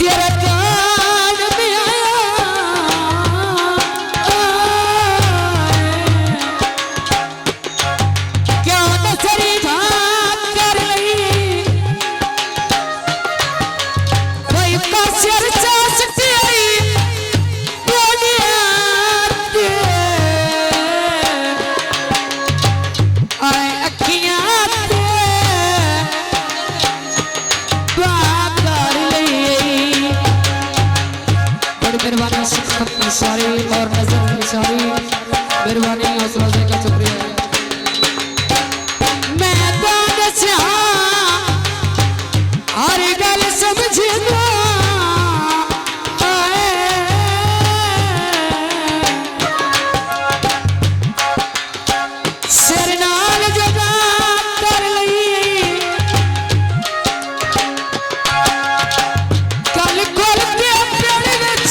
तेरे कान में आया क्या नजरी भाग कर ली कोई का सिर चाचती आई बोलिया आए अखियां मेहरबानी सारी और नजर की सारी मेहरबानी हौसला देने का शुक्रिया। मैं तो हर गल समझना सिर नाल जगा कर ली कल खोल के पेड़ विच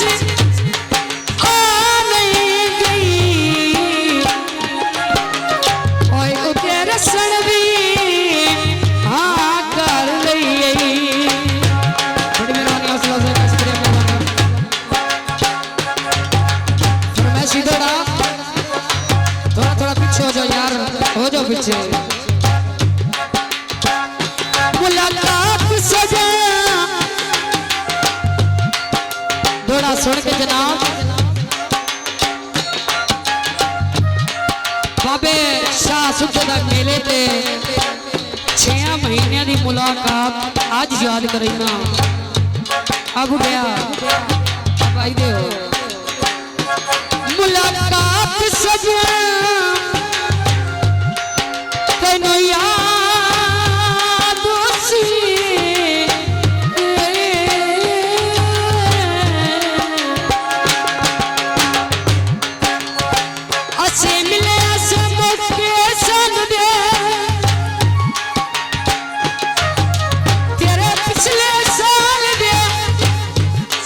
थोड़ा पीछे हो जाओ यार, हो जाओ पीछे। मुलाकात सजा थोड़ा सुन के जनाब बाबे शाह सुखदा मेले ते 6 महीने की मुलाकात आज याद करेगा। अब गया भाई दे मुलाकात सजा तेनू याद सी असे मिले असे मौके सन दे तेरे पिछले साल दे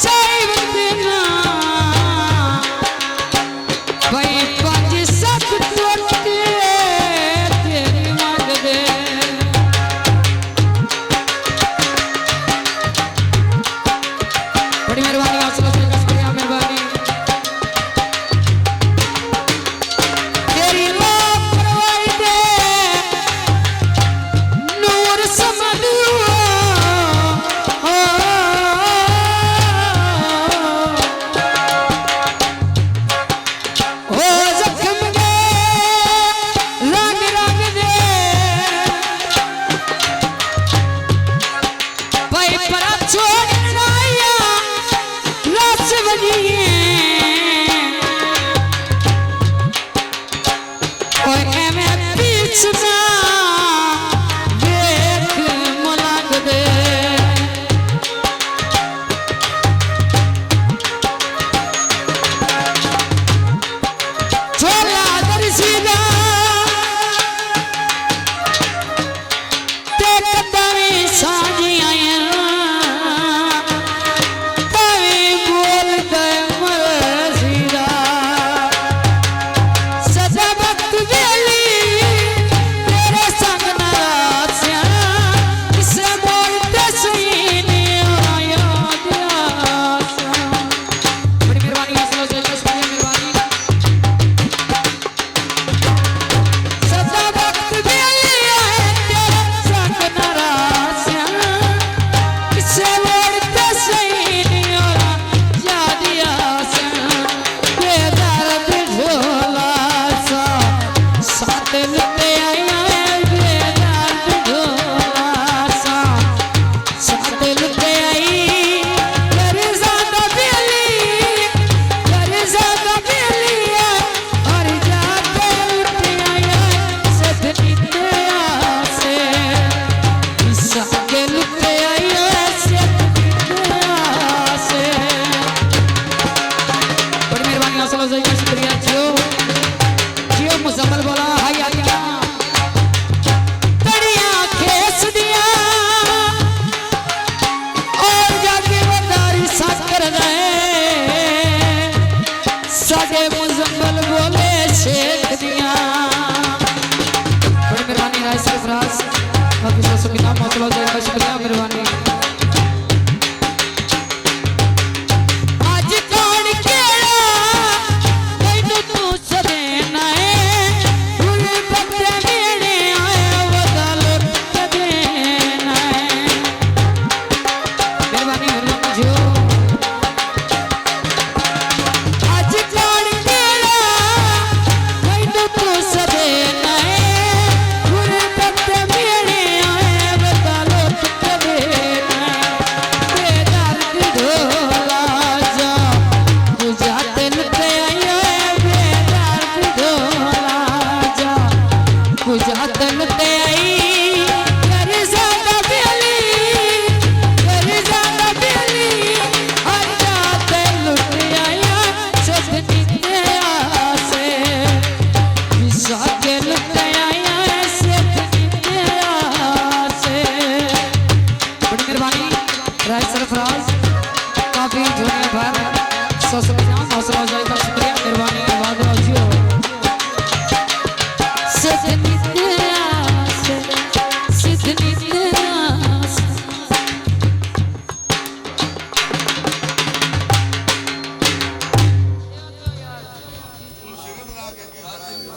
चाहे देना भाई 5-7 टोटे तेरी मांग दे बड़ी मेहरबानी हौसला देने का शुक्रिया। मेहरबानी तेरी लापरवाही दे नूर समझ हो जख्म दे रंग रंग दे भाई परा छोड़ना या रस बनिए और एमे पीछना देख मलंग दे छोला दरसीदा ते कदमी साजी आया तवे बोल दे मरसीदा सदा वक्त वेली तेरे संग नाराज़िया किसे बोलते सही नहीं आया दियासा। बड़ी मेहरबानी हौसला से शुक्रिया। मेहरबानी सदा वक्त वेली तेरे संग नाराज़िया किसे बोलते सही नहीं आया दियासा। बेदर्द झोला सा साथ लुटे आया बेदर्द झोला सा साथ लुटे आई कर ज़्यादा बेली और जाके लुटे आया सदनी ते आसे साके लुटे आया सदनी ते आसे। बड़ी मेहरबानी हौसला से शुक्रिया। जियो मुजम्मल बोला हाय आलिया तड़िया खेस दिया और जाके वदारी साथ कर गए साडे मुजम्मल बोले शेख दिया। बड़ी मेहरबानी राय सरफराज बाकी सब सुविधा हौसला से शुक्रिया। मेहरबानी।